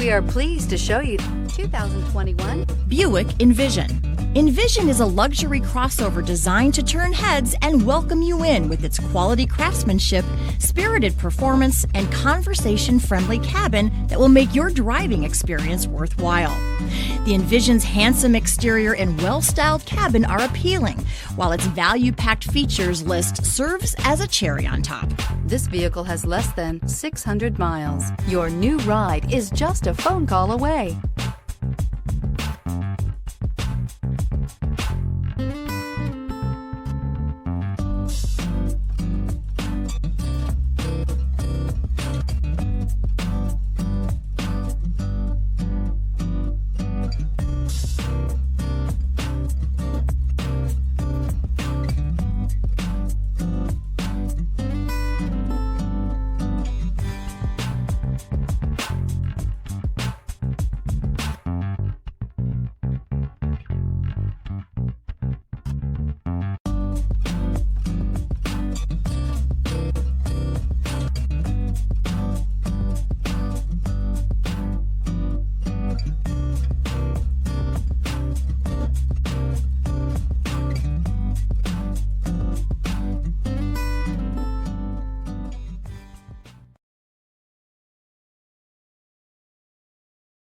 We are pleased to show you 2021 Buick Envision. Envision is a luxury crossover designed to turn heads and welcome you in with its quality craftsmanship, spirited performance, and conversation-friendly cabin that will make your driving experience worthwhile. The Envision's handsome exterior and well-styled cabin are appealing, while its value-packed features list serves as a cherry on top. This vehicle has less than 600 miles. Your new ride is just a phone call away.